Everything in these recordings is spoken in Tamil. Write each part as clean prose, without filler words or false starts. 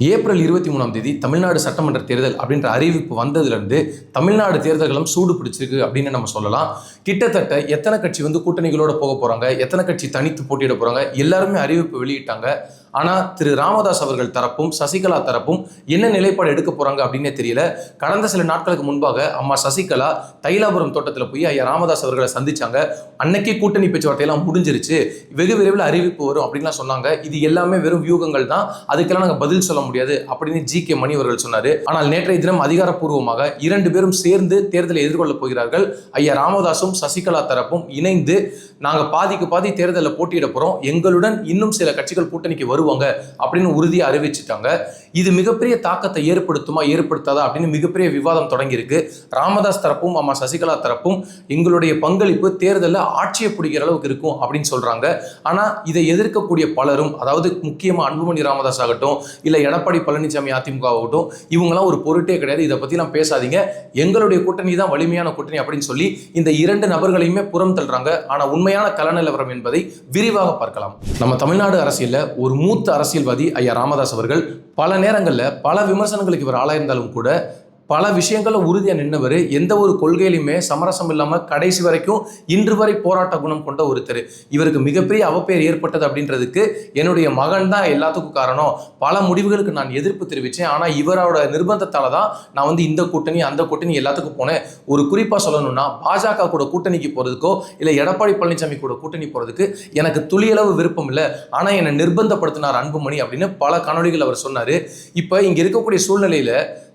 ஏப்ரல் 23 தமிழ்நாடு சட்டமன்ற தேர்தல் அப்படின்ற அறிவிப்பு வந்ததுலேருந்து தமிழ்நாடு தேர்தல்களும் சூடு பிடிச்சிருக்கு அப்படின்னு நம்ம சொல்லலாம். கிட்டத்தட்ட எத்தனை கட்சி கூட்டணிகளோட போக போகிறாங்க, எத்தனை கட்சி தனித்து போட்டியிட போகிறாங்க, எல்லாருமே அறிவிப்பு வெளியிட்டாங்க. ஆனால் திரு ராமதாஸ் அவர்கள் தரப்பும் சசிகலா தரப்பும் என்ன நிலைப்பாடு எடுக்க போகிறாங்க அப்படின்னே தெரியல. கடந்த சில நாட்களுக்கு முன்பாக அம்மா சசிகலா தைலாபுரம் தோட்டத்தில் போய் ஐயா ராமதாஸ் அவர்களை சந்திச்சாங்க. அன்னைக்கே கூட்டணி பேச்சுவார்த்தையெல்லாம் முடிஞ்சிருச்சு, வெகு விரைவில் அறிவிப்பு வரும் அப்படின்லாம் சொன்னாங்க. இது எல்லாமே வெறும் வியூகங்கள் தான், அதுக்கெல்லாம் நாங்கள் பதில் சொல்ல முடியாது அப்படின்னு ஜி.கே. மணி அவர்கள் சொன்னார். ஆனால் நேற்றைய தினம் அதிகாரப்பூர்வமாக 2 பேரும் சேர்ந்து தேர்தலை எதிர்கொள்ளப் போகிறார்கள். ஐயா ராமதாஸும் சசிகலா தரப்பும் இணைந்து நாங்கள் பாதிக்கு பாதி தேர்தலில் போட்டியிட போகிறோம், எங்களுடன் இன்னும் சில கட்சிகள் கூட்டணிக்கு வருவாங்க அப்படின்னு உறுதியாக அறிவிச்சிட்டாங்க. இது மிகப்பெரிய தாக்கத்தை ஏற்படுத்துமா ஏற்படுத்தாதா அப்படின்னு மிகப்பெரிய விவாதம் தொடங்கியிருக்கு. ராமதாஸ் தரப்பும் அம்மா சசிகலா தரப்பும் எங்களுடைய பங்களிப்பு தேர்தலில் ஆட்சியை பிடிக்கிற அளவுக்கு இருக்கும் அப்படின்னு சொல்றாங்க. ஆனால் இதை எதிர்க்கக்கூடிய பலரும், அதாவது முக்கியமாக அன்புமணி ராமதாஸ் ஆகட்டும், இல்லை எடப்பாடி பழனிசாமி அதிமுக ஆகட்டும், இவங்கெல்லாம் ஒரு பொருட்டே கிடையாது, இதை பற்றிலாம் பேசாதீங்க, எங்களுடைய கூட்டணி தான் வலிமையான கூட்டணி அப்படின்னு சொல்லி இந்த 2 நபர்களையுமே புறம் தள்ளுறாங்க. ஆனால் உண்மையான கள நிலவரம் என்பதை விரிவாக பார்க்கலாம். நம்ம தமிழ்நாடு அரசியலில் ஒரு மூத்த அரசியல்வாதி ஐயா ராமதாஸ் அவர்கள் பல நேரங்களில் பல விமர்சனங்களுக்கு இவர் ஆளாயிருந்தாலும் கூட பல விஷயங்களும் உறுதியாக நின்றவர். எந்த ஒரு கொள்கையிலுமே சமரசம் இல்லாமல் கடைசி வரைக்கும் இன்று வரை போராட்ட குணம் கொண்ட ஒருத்தர். இவருக்கு மிகப்பெரிய அவப்பெயர் ஏற்பட்டது அப்படின்றதுக்கு என்னுடைய மகன் தான் எல்லாத்துக்கும் காரணம். பல முடிவுகளுக்கு நான் எதிர்ப்பு தெரிவித்தேன், ஆனால் இவரோட நிர்பந்தத்தால் தான் நான் இந்த கூட்டணி அந்த கூட்டணி எல்லாத்துக்கும் போனேன். ஒரு குறிப்பாக சொல்லணும்னா பாஜக கூட கூட்டணிக்கு போகிறதுக்கோ இல்லை எடப்பாடி பழனிசாமி கூட கூட்டணி போகிறதுக்கு எனக்கு துளியளவு விருப்பம் இல்லை, ஆனால் என்னை நிர்பந்தப்படுத்தினார் அன்புமணி அப்படின்னு பல காணொலிகள் அவர் சொன்னார். இப்போ இங்கே இருக்கக்கூடிய சூழ்நிலையில்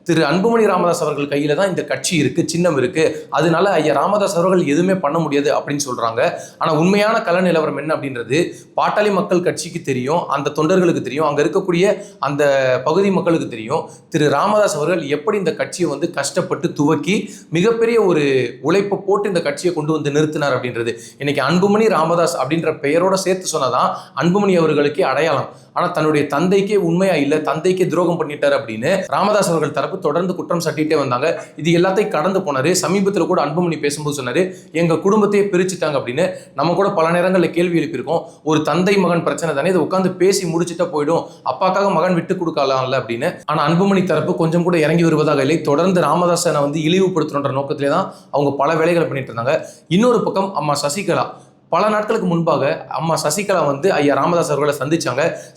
திரு அன்புமணி ராமதாஸ் அவர்கள் கையில தான் இந்த கட்சி இருக்கு, சின்னம் இருக்கு, அதனால ஐயா ராமதாஸ் அவர்கள் எதுவுமே பண்ண முடியாது அப்படின்னு சொல்றாங்க. ஆனா உண்மையான கள நிலவரம் என்ன அப்படின்றது பாட்டாளி மக்கள் கட்சிக்கு தெரியும், அந்த தொண்டர்களுக்கு தெரியும், அங்க இருக்கக்கூடிய அந்த பகுதி மக்களுக்கு தெரியும். திரு ராமதாஸ் அவர்கள் எப்படி இந்த கட்சியை கஷ்டப்பட்டு துவக்கி மிகப்பெரிய ஒரு உழைப்பை போட்டு இந்த கட்சியை கொண்டு நிறுத்தினார் அப்படின்றது. இன்னைக்கு அன்புமணி ராமதாஸ் அப்படின்ற பெயரோட சேர்த்து சொன்னதான் அன்புமணி அவர்களுக்கே அடையாளம். ஆனா தன்னுடைய தந்தைக்கே உண்மையா இல்லை, தந்தைக்கே துரோகம் பண்ணிட்டார் அப்படின்னு ராமதாஸ் அவர்கள் தரப்பு தொடர்ந்து குற்றம் சாட்டிட்டே வந்தாங்க. இது எல்லாத்தையும் கடந்து போனாரு. சமீபத்தில் கூட அன்புமணி பேசும்போது சொன்னாரு, எங்க குடும்பத்தையே பிரிச்சுட்டாங்க அப்படின்னு. நம்ம கூட பல நேரங்களில் கேள்வி எழுப்பியிருக்கோம், ஒரு தந்தை மகன் பிரச்சனை தானே, இதை உட்காந்து பேசி முடிச்சுட்டா போயிடும், அப்பாக்காக மகன் விட்டு கொடுக்கலாம்ல அப்படின்னு. ஆனா அன்புமணி தரப்பு கொஞ்சம் கூட இறங்கி வருவதாக இல்லை. தொடர்ந்து ராமதாஸை இழிவுபடுத்தணுன்ற நோக்கத்திலே தான் அவங்க பல வேலைகளை பண்ணிட்டு இருந்தாங்க. இன்னொரு பக்கம் அம்மா சசிகலா பல நாட்களுக்கு முன்பாக அம்மா சசிகலா ஐயா ராமதாஸ் அவர்களை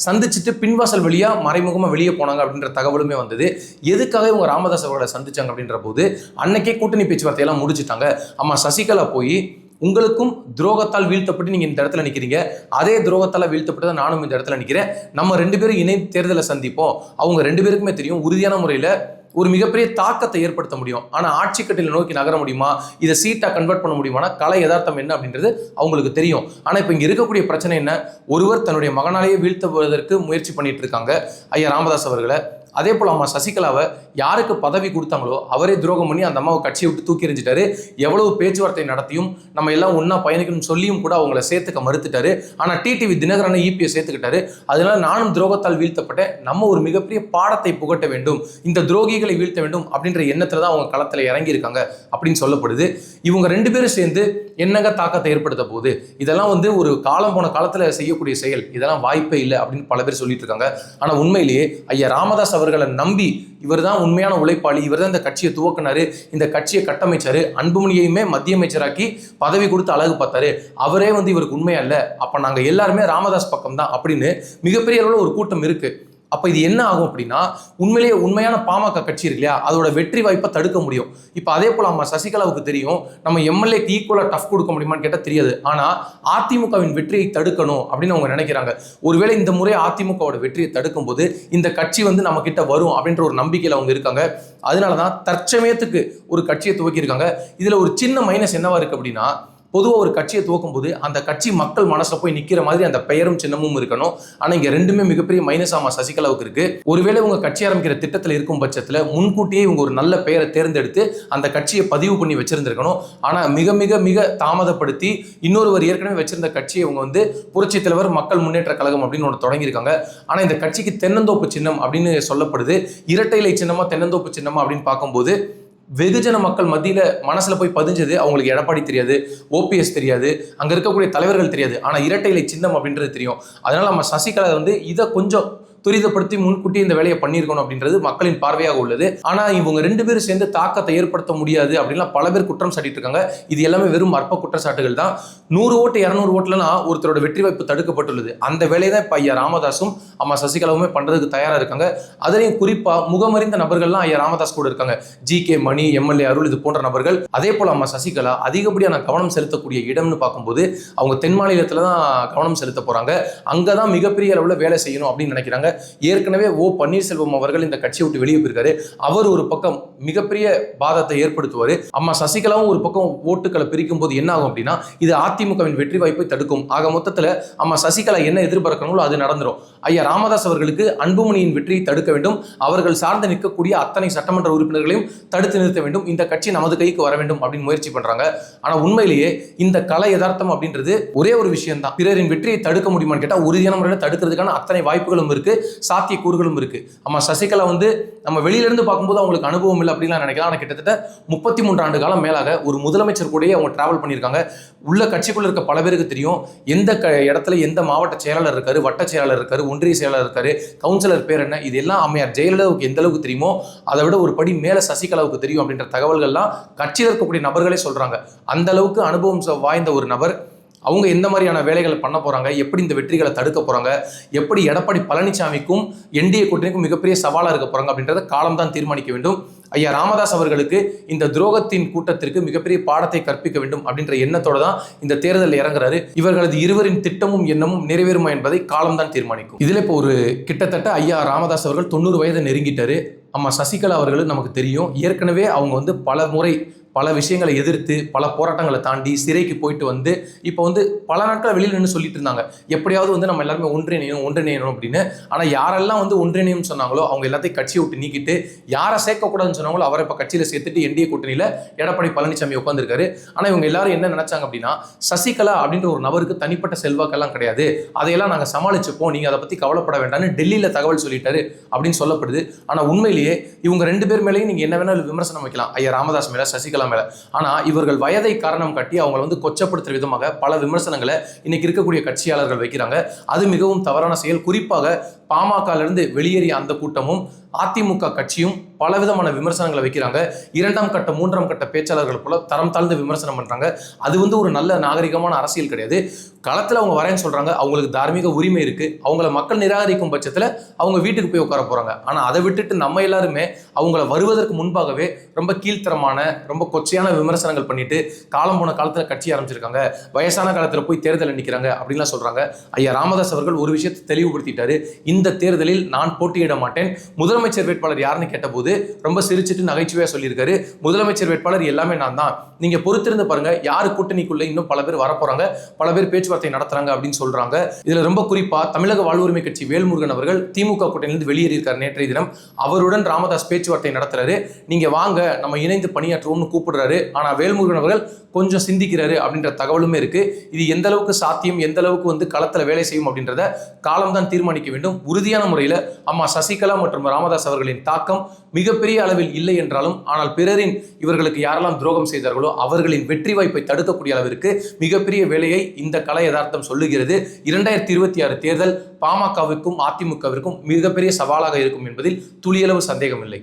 சந்திச்சுட்டு பின்வாசல் வழியா மறைமுகமா வெளியே போனாங்க அப்படின்ற தகவலுமே வந்தது. எதுக்காக இவங்க ராமதாஸ் அவர்களை சந்திச்சாங்க அப்படின்ற போது அன்னைக்கே கூட்டணி பேச்சுவார்த்தையெல்லாம் முடிச்சுட்டாங்க. அம்மா சசிகலா போய் உங்களுக்கும் துரோகத்தால் வீழ்த்தப்பட்டு நீங்க இந்த இடத்துல நிக்கிறீங்க, அதே துரோகத்தால் வீழ்த்தப்பட்டு தான் நானும் இந்த இடத்துல நிக்கிறேன், நம்ம 2 பேரும் இணைந்து தேர்தலை சந்திப்போம். அவங்க 2 பேருக்குமே தெரியும் உறுதியான முறையில் ஒரு மிகப்பெரிய தாக்கத்தை ஏற்படுத்த முடியும். ஆனால் ஆட்சி கட்டில நோக்கி நகர முடியுமா, இதை சீட்டா கன்வெர்ட் பண்ண முடியுமானா கலை யதார்த்தம் என்ன அப்படின்றது அவங்களுக்கு தெரியும். ஆனால் இப்போ இங்கே இருக்கக்கூடிய பிரச்சனை என்ன, ஒருவர் தன்னுடைய மகனாலேயே வீழ்த்துவதற்கு முயற்சி பண்ணிட்டு இருக்காங்க ஐயா ராமதாஸ் அவர்களை. அதே போல் அம்மா சசிகலாவை யாருக்கு பதவி கொடுத்தாங்களோ அவரே துரோகம் பண்ணி அந்த அம்மாவை கட்சியை விட்டு தூக்கி எறிஞ்சிட்டாரு. எவ்வளவு பேச்சுவார்த்தை நடத்தியும் நம்ம எல்லாம் ஒன்றா பயணிக்கணும்னு சொல்லியும் கூட அவங்கள சேர்த்துக்க மறுத்துட்டாரு. ஆனால் டிடிவி தினகரனை இபிஎஸ் சேர்த்துக்கிட்டாரு. அதனால நானும் துரோகத்தால் வீழ்த்தப்பட்டேன், நம்ம ஒரு மிகப்பெரிய பாடத்தை புகட்ட வேண்டும், இந்த துரோகிகளை வீழ்த்த வேண்டும் அப்படின்ற எண்ணத்தில் தான் அவங்க களத்தில் இறங்கியிருக்காங்க அப்படின்னு சொல்லப்படுது. இவங்க 2 பேரும் சேர்ந்து என்னங்க தாக்கத்தை ஏற்படுத்த போகுது, இதெல்லாம் ஒரு காலம் போன காலத்தில் செய்யக்கூடிய செயல், இதெல்லாம் வாய்ப்பே இல்லை அப்படின்னு பல பேர் சொல்லிட்டு இருக்காங்க. ஆனால் உண்மையிலேயே ஐயா ராமதாஸ் அவர்களை நம்பி இவர் தான் உண்மையான உழைப்பாளி, இவர் தான் இந்த கட்சியை துவக்கினாரு, இந்த கட்சியை கட்டமைச்சாரு, அன்புமணியையுமே மத்திய அமைச்சராக்கி பதவி கொடுத்து அழகு பார்த்தாரு, அவரே இவருக்கு உண்மையா இல்லை, அப்ப நாங்க எல்லாருமே ராமதாஸ் பக்கம் தான் அப்படின்னு மிகப்பெரிய அளவில் ஒரு கூட்டம் இருக்கு. அப்போ இது என்ன ஆகும் அப்படின்னா உண்மையிலேயே உண்மையான பாமக கட்சி இருக்கு இல்லையா, அதோட வெற்றி வாய்ப்பை தடுக்க முடியும். இப்போ அதே போல் அம்மா சசிகலாவுக்கு தெரியும் நம்ம எம்எல்ஏக்கு ஈக்குவலாக டஃப் கொடுக்க முடியுமான்னு கேட்டால் தெரியாது. ஆனால் அதிமுகவின் வெற்றியை தடுக்கணும் அப்படின்னு அவங்க நினைக்கிறாங்க. ஒருவேளை இந்த முறை அதிமுகவோட வெற்றியை தடுக்கும் போது இந்த கட்சி நம்ம கிட்ட வரும் அப்படின்ற ஒரு நம்பிக்கையில் அவங்க இருக்காங்க. அதனால தான் தற்சமயத்துக்கு ஒரு கட்சியை துவக்கியிருக்காங்க. இதில் ஒரு சின்ன மைனஸ் என்னவா இருக்கு அப்படின்னா, பொதுவாக ஒரு கட்சியை துவக்கும் போது அந்த கட்சி மக்கள் மனசில் போய் நிற்கிற மாதிரி அந்த பெயரும் சின்னமும் இருக்கணும். ஆனால் இங்கே 2மே மிகப்பெரிய மைனஸ் ஆமா சசிகலாவுக்கு இருக்கு. ஒருவேளை உங்க கட்சி ஆரம்பிக்கிற திட்டத்தில் இருக்கும் பட்சத்தில் முன்கூட்டியே இவங்க ஒரு நல்ல பெயரை தேர்ந்தெடுத்து அந்த கட்சியை பதிவு பண்ணி வச்சிருந்திருக்கணும். ஆனால் மிக மிக மிக தாமதப்படுத்தி இன்னொருவர் ஏற்கனவே வச்சிருந்த கட்சியை இவங்க புரட்சி தலைவர் மக்கள் முன்னேற்ற கழகம் அப்படின்னு ஒன்று தொடங்கியிருக்காங்க. ஆனால் இந்த கட்சிக்கு தென்னந்தோப்பு சின்னம் அப்படின்னு சொல்லப்படுது. இரட்டை இலை சின்னமா தென்னந்தோப்பு சின்னமா அப்படின்னு பார்க்கும்போது வெகுஜன மக்கள் மத்தியில மனசுல போய் பதிஞ்சது அவங்களுக்கு எடப்பாடி தெரியாது, ஓபிஎஸ் தெரியாது, அங்க இருக்கக்கூடிய தலைவர்கள் தெரியாது, ஆனா இரட்டை இலை சின்னம் அப்படின்றது தெரியும். அதனால நம்ம சசிகலா இதை கொஞ்சம் துரிதப்படுத்தி முன்கூட்டி இந்த வேலையை பண்ணியிருக்கணும் அப்படின்றது மக்களின் பார்வையாக உள்ளது. ஆனா இவங்க 2 பேரும் சேர்ந்து தாக்கத்தை ஏற்படுத்த முடியாது அப்படின்லாம் பல பேர் குற்றம் சாட்டிட்டு இருக்காங்க. இது எல்லாமே வெறும் அற்ப குற்றச்சாட்டுகள் தான். 100 ஓட்டு 200 ஓட்டுலனா ஒருத்தரோட வெற்றி வாய்ப்பு தடுக்கப்பட்டுள்ளது. அந்த வேலையை தான் இப்ப ஐயா ராமதாஸும் அம்மா சசிகலாவுமே பண்றதுக்கு தயாரா இருக்காங்க. அதுலயும் குறிப்பா முகமறிந்த நபர்கள்லாம் ஐயா ராமதாஸ் கூட இருக்காங்க. ஜி.கே. மணி, எம்எல்ஏ அருள், இது போன்ற நபர்கள். அதே போல அம்மா சசிகலா அதிகப்படியான கவனம் செலுத்தக்கூடிய இடம்னு பார்க்கும்போது அவங்க தென் மாநிலத்துல தான் கவனம் செலுத்த போறாங்க. அங்கதான் மிகப்பெரிய அளவுல வேலை செய்யணும் அப்படின்னு நினைக்கிறாங்க. ஏற்கனவே ஓ பன்னீர்செல்வம் அவர்கள் இந்த கட்சியை விட்டு வெளியே போயிருக்காரு. அவர் ஒரு பக்கம் மிகப்பெரிய பாதத்தை ஏற்படுத்துவாரு. அம்மா சசிகலாவும் ஒரு பக்கம் ஓட்டுகளை பிரிக்கும் போது என்ன ஆகும் அப்படின்னா இது அதிமுகவின் வெற்றி வாய்ப்பை தடுக்கும். ஆக மொத்தத்துல அம்மா சசிகலா என்ன எதிர்பார்க்கணுங்களோ அது நடந்துரும். ஐயா ராமதாஸ் அவர்களுக்கு அன்புமணியின் வெற்றியை தடுக்க வேண்டும். அவர்கள் சார்ந்து நிற்கக்கூடிய அத்தனை சட்டமன்ற உறுப்பினர்களையும் தடுத்து நிறுத்த வேண்டும். இந்த கட்சி நமது கைக்கு வர வேண்டும் அப்படின்னு முயற்சி பண்றாங்க. ஆனா உண்மையிலேயே இந்த கலை யதார்த்தம் அப்படின்றது ஒரே ஒரு விஷயம் தான். பிறரின் வெற்றியை தடுக்க முடியுமான்னு கேட்டா உறுதியான முறையில் தடுக்கிறதுக்கான அத்தனை வாய்ப்புகளும் இருக்கு, சாத்திய கூறுகளும் இருக்கு. அம்மா சசிகலா நம்ம வெளியில இருந்து பார்க்கும்போது அவங்களுக்கு அனுபவம் இல்லை அப்படின்னு நினைக்கலாம். ஆனா கிட்டத்தட்ட 33 ஆண்டு காலம் மேலாக ஒரு முதலமைச்சர் கூட அவங்க டிராவல் பண்ணியிருக்காங்க. உள்ள கட்சிக்குள்ள இருக்க பல பேருக்கு தெரியும் எந்த இடத்துல எந்த மாவட்ட செயலாளர் இருக்காரு, வட்ட செயலாளர் இருக்காரு, ஒன்றிய செயலாளர் இருக்காரு, கவுன்சிலர் பேர் என்ன, இது எல்லாம் அம்மையார் ஜெயலலிதாவுக்கு எந்த அளவுக்கு தெரியுமோ அதை விட ஒரு படி மேல சசிகலாவுக்கு தெரியும் அப்படின்ற தகவல்கள்லாம் கட்சியில் இருக்கக்கூடிய நபர்களே சொல்றாங்க. அந்த அளவுக்கு அனுபவம் வாய்ந்த ஒரு நபர். அவங்க எந்த மாதிரியான வேலைகளை பண்ண போறாங்க, எப்படி இந்த வெற்றிகளை தடுக்க போறாங்க, எப்படி எடப்பாடி பழனிசாமிக்கும் என்டிஏ கூட்டணிக்கும் மிகப்பெரிய சவாலா இருக்க போறாங்க அப்படின்றத காலம் தான் தீர்மானிக்க வேண்டும். ஐயா ராமதாஸ் அவர்களுக்கு இந்த துரோகத்தின் கூட்டத்திற்கு மிகப்பெரிய பாடத்தை கற்பிக்க வேண்டும் அப்படின்ற எண்ணத்தோட தான் இந்த தேர்தலில் இறங்குறாரு. இவர்களது இருவரின் திட்டமும் எண்ணமும் நிறைவேறுமா என்பதை காலம் தான் தீர்மானிக்கும். இதுல இப்போ ஒரு கிட்டத்தட்ட ஐயா ராமதாஸ் அவர்கள் 90 வயதை நெருங்கிட்டாரு. அம்மா சசிகலா அவர்கள் நமக்கு தெரியும். ஏற்கனவே அவங்க பல முறை பல விஷயங்களை எதிர்த்து பல போராட்டங்களை தாண்டி சிறைக்கு போயிட்டு இப்போ பல நாட்கள் வெளியில் நின்று சொல்லிட்டு இருந்தாங்க எப்படியாவது நம்ம எல்லாருமே ஒன்றிணையணும் அப்படின்னு. ஆனால் யாரெல்லாம் ஒன்றிணையும் சொன்னாங்களோ அவங்க எல்லாத்தையும் கட்சியை விட்டு நீக்கிட்டு யாரை சேர்க்கக்கூடாதுன்னு சொன்னாங்களோ அவரை இப்போ கட்சியில் சேர்த்துட்டு என்டிஏ கூட்டணியில் எடப்பாடி பழனிசாமி உட்காந்துருக்காரு. ஆனால் இவங்க எல்லாரும் என்ன நினைச்சாங்க அப்படின்னா சசிகலா அப்படின்ற ஒரு நபருக்கு தனிப்பட்ட செல்வாக்கெல்லாம் கிடையாது, அதையெல்லாம் நாங்கள் சமாளிச்சுப்போம், நீங்கள் அதை பற்றி கவலைப்பட வேண்டாம்னு டெல்லியில் தகவல் சொல்லிட்டாரு அப்படின்னு சொல்லப்படுது. ஆனால் உண்மையிலேயே இவங்க 2 பேர் மேலேயும் நீங்கள் என்ன வேணாலும் விமர்சனம் வைக்கலாம், ஐயா ராமதாஸ் மேல சசிகலா மேல. ஆனா இவர்கள் வயதை காரணம் காட்டி அவங்களை கொச்சப்படுத்துற விதமாக பல விமர்சனங்களை இன்னைக்கு இருக்கக்கூடிய கட்சியாளர்கள் வைக்கிறாங்க. அது மிகவும் தவறான செயல். குறிப்பாக பாமக இருந்து வெளியேறிய அந்த கூட்டமும் அதிமுக கட்சியும் பலவிதமான விமர்சனங்களை வைக்கிறாங்க. 2ஆம் கட்ட 3ஆம் கட்ட பேச்சாளர்கள் போல தரம் தாழ்ந்து விமர்சனம் பண்றாங்க. அது ஒரு நல்ல நாகரிகமான அரசியல் கிடையாது. களத்துல அவங்க வரேன்னு சொல்றாங்க, அவங்களுக்கு தார்மீக உரிமை இருக்கு. அவங்கள மக்கள் நிராகரிக்கும் பட்சத்துல அவங்க வீட்டுக்கு போய் உட்கார போறாங்க. ஆனா அதை விட்டுட்டு நம்ம எல்லாருமே அவங்கள வருவதற்கு முன்பாகவே ரொம்ப கீழ்த்தரமான ரொம்ப கொச்சையான விமர்சனங்கள் பண்ணிட்டு காலம் போன காலத்துல கட்சி ஆரம்பிச்சிருக்காங்க, வயசான காலத்துல போய் தேர்தல் நிற்கிறாங்க அப்படின்லாம் சொல்றாங்க. ஐயா ராமதாஸ் அவர்கள் ஒரு விஷயத்தை தெளிவுபடுத்திட்டாரு. இந்த தேர்தலில் நான் போட்டியிட மாட்டேன். முதலமைச்சர் வேட்பாளர் யாருன்னு கேட்டபோது ரொம்ப சிரிச்சிட்டு நகைச்சுவையா சொல்லியிருக்காரு, முதலமைச்சர் வேட்பாளர் எல்லாமே நான் தான், நீங்க பொறுத்திருந்து பாருங்க யாரு கூட்டணிக்குள்ள இன்னும் பல பேர் வரப்போறாங்க, பல பேர் பேச்சுவார்த்தை நடத்துறாங்க அப்படின்னு சொல்றாங்க. இதுல ரொம்ப குறிப்பா தமிழக வாழ்வுரிமை கட்சி வேல்முருகன் அவர்கள் திமுக கூட்டணியிலிருந்து வெளியேறியிருக்கார் நேற்றைய தினம். அவருடன் ராமதாஸ் பேச்சுவார்த்தை நடத்துறாரு. நீங்க வாங்க நம்ம இணைந்து பணியாற்றுவோம்னு கூப்பிடுறாரு. ஆனா வேல்முருகன் அவர்கள் கொஞ்சம் சிந்திக்கிறாரு அப்படின்ற தகவலுமே இருக்கு. இது எந்த அளவுக்கு சாத்தியம், எந்த அளவுக்கு களத்துல வேலை செய்யும் அப்படின்றத காலம் தான் தீர்மானிக்க வேண்டும். உறுதியான முறையில அம்மா சசிகலா மற்றும் ராமதாஸ் அவர்களின் தாக்கம் மிகப்பெரிய அளவில் இல்லை என்றாலும், ஆனால் பிறரின் இவர்களுக்கு யாரெல்லாம் துரோகம் செய்தார்களோ அவர்களின் வெற்றி வாய்ப்பை தடுக்கக்கூடிய அளவிற்கு மிகப்பெரிய வேலையை இந்த கலை யதார்த்தம் சொல்லுகிறது. 2026 தேர்தல் பாமகவிற்கும் அதிமுகவிற்கும் மிகப்பெரிய சவாலாக இருக்கும் என்பதில் துளியளவு சந்தேகம் இல்லை.